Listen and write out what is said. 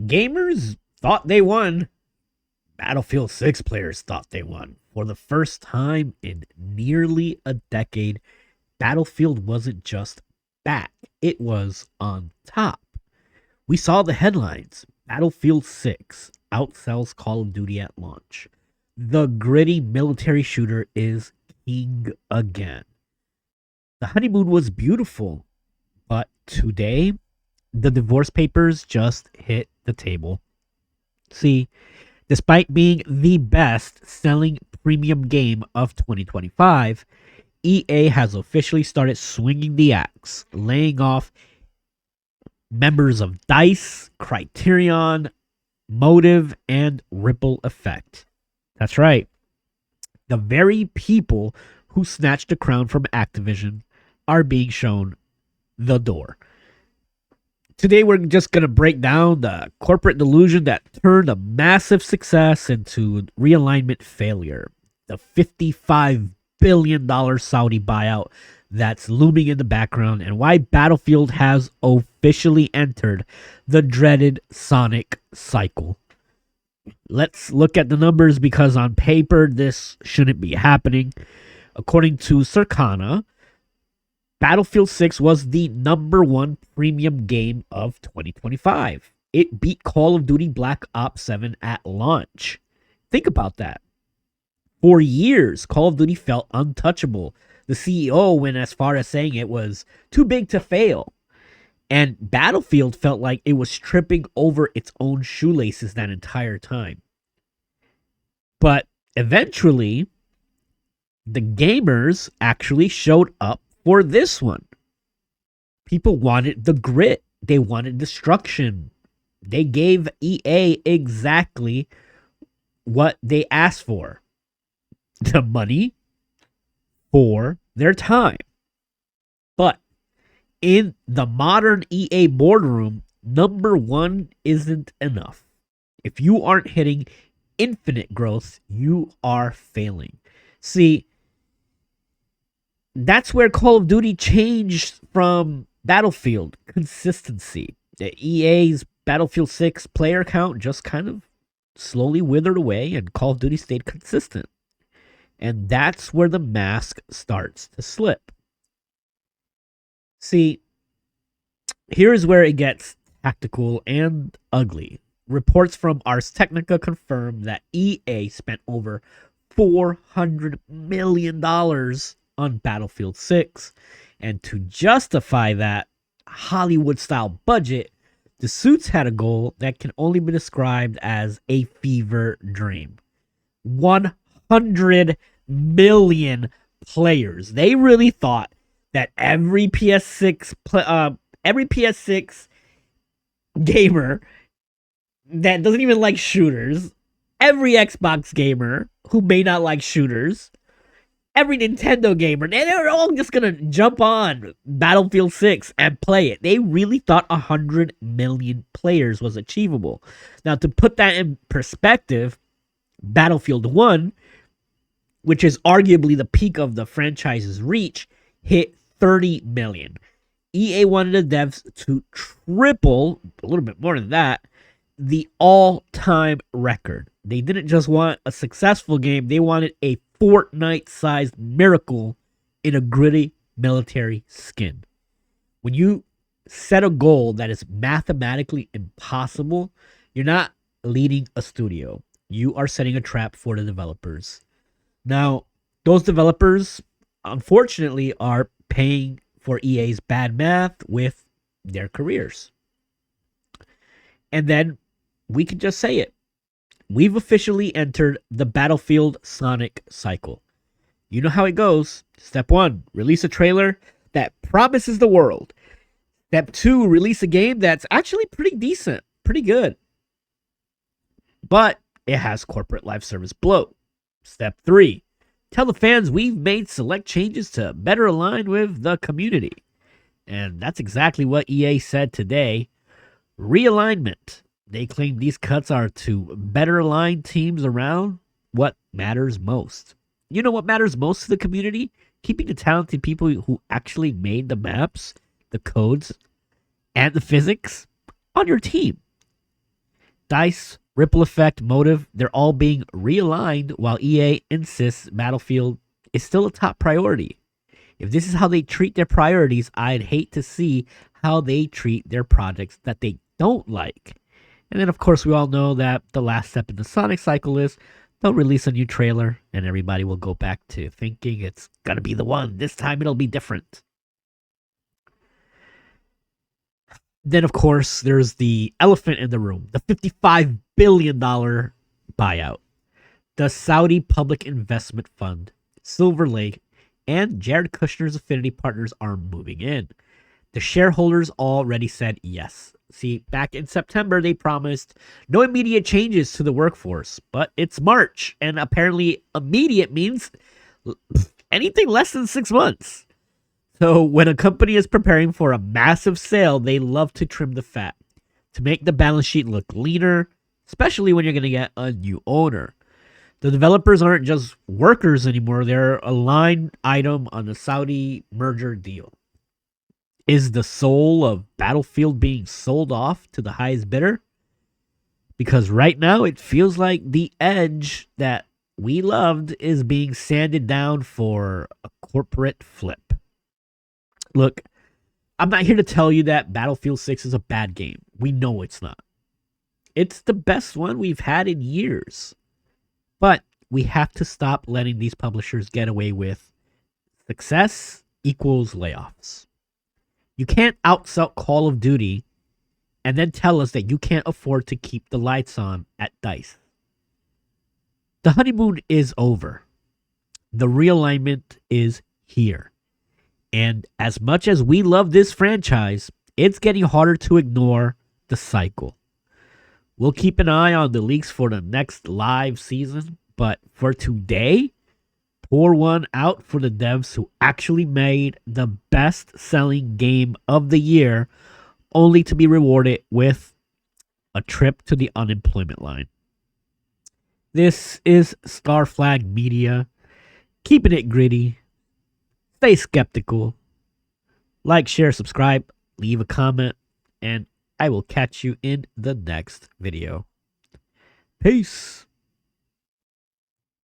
Gamers thought they won. Battlefield 6 players thought they won. For the first time in nearly a decade, Battlefield wasn't just back, it was on top. We saw the headlines. Battlefield 6 outsells Call of Duty at launch. The gritty military shooter is king again. The honeymoon was beautiful, but today, the divorce papers just hit the table. See, despite being the best selling premium game of 2025, EA has officially started swinging the axe, laying off members of DICE, Criterion, Motive, and Ripple Effect. That's right. The very people who snatched the crown from Activision are being shown the door. Today, we're just going to break down the corporate delusion that turned a massive success into realignment failure. The $55 billion Saudi buyout that's looming in the background, and why Battlefield has officially entered the dreaded Sonic cycle. Let's look at the numbers, because on paper, this shouldn't be happening. According to Circana, Battlefield 6 was the number one premium game of 2025. It beat Call of Duty Black Ops 7 at launch. Think about that. For years, Call of Duty felt untouchable. The CEO went as far as saying it was too big to fail. And Battlefield felt like it was tripping over its own shoelaces that entire time. But eventually, the gamers actually showed up for this one. People wanted the grit. They wanted destruction. They gave EA exactly what they asked for. The money for their time. But in the modern EA boardroom, number one isn't enough. If you aren't hitting infinite growth, you are failing. See, that's where Call of Duty changed from Battlefield. Consistency. The EA's Battlefield 6 player count just kind of slowly withered away, and Call of Duty stayed consistent. And that's where the mask starts to slip. See, here's where it gets tactical and ugly. Reports from Ars Technica confirm that EA spent over $400 million on Battlefield 6. And to justify that Hollywood-style budget, the suits had a goal that can only be described as a fever dream. 100 million players. They really thought that every PS6 gamer that doesn't even like shooters, every Xbox gamer who may not like shooters, every Nintendo gamer, they're all just gonna jump on Battlefield 6 and play it. They really thought 100 million players was achievable. Now, to put that in perspective, Battlefield 1, which is arguably the peak of the franchise's reach, hit 30 million. EA wanted the devs to triple, a little bit more than that, the all-time record. They didn't just want a successful game, they wanted a Fortnite-sized miracle in a gritty military skin. When you set a goal that is mathematically impossible, you're not leading a studio. You are setting a trap for the developers. Now, those developers, unfortunately, are paying for EA's bad math with their careers. And then we can just say it. We've officially entered the Battlefield Sonic cycle. You know how it goes. Step 1, release a trailer that promises the world. Step 2, release a game that's actually pretty decent, pretty good. But it has corporate live service bloat. Step 3, tell the fans we've made select changes to better align with the community. And that's exactly what EA said today. Realignment. They claim these cuts are to better align teams around what matters most. You know what matters most to the community? Keeping the talented people who actually made the maps, the codes, and the physics on your team. DICE, Ripple Effect, Motive, they're all being realigned while EA insists Battlefield is still a top priority. If this is how they treat their priorities, I'd hate to see how they treat their projects that they don't like. And then, of course, we all know that the last step in the Sonic cycle is they'll release a new trailer and everybody will go back to thinking it's going to be the one. This time it'll be different. Then, of course, there's the elephant in the room, the $55 billion buyout. The Saudi Public Investment Fund, Silver Lake, and Jared Kushner's Affinity partners are moving in. The shareholders already said yes. See, back in September, they promised no immediate changes to the workforce, but it's March, and apparently immediate means anything less than 6 months. So when a company is preparing for a massive sale, they love to trim the fat to make the balance sheet look leaner, especially when you're going to get a new owner. The developers aren't just workers anymore. They're a line item on the Saudi merger deal. Is the soul of Battlefield being sold off to the highest bidder? Because right now it feels like the edge that we loved is being sanded down for a corporate flip. Look, I'm not here to tell you that Battlefield 6 is a bad game. We know it's not. It's the best one we've had in years. But we have to stop letting these publishers get away with success equals layoffs. You can't outsell Call of Duty and then tell us that you can't afford to keep the lights on at DICE. The honeymoon is over. The realignment is here. And as much as we love this franchise, it's getting harder to ignore the cycle. We'll keep an eye on the leaks for the next live season, but for today, pour one out for the devs who actually made the best-selling game of the year, only to be rewarded with a trip to the unemployment line. This is Starflagmedia, keeping it gritty. Stay skeptical. Like, share, subscribe, leave a comment, and I will catch you in the next video. Peace.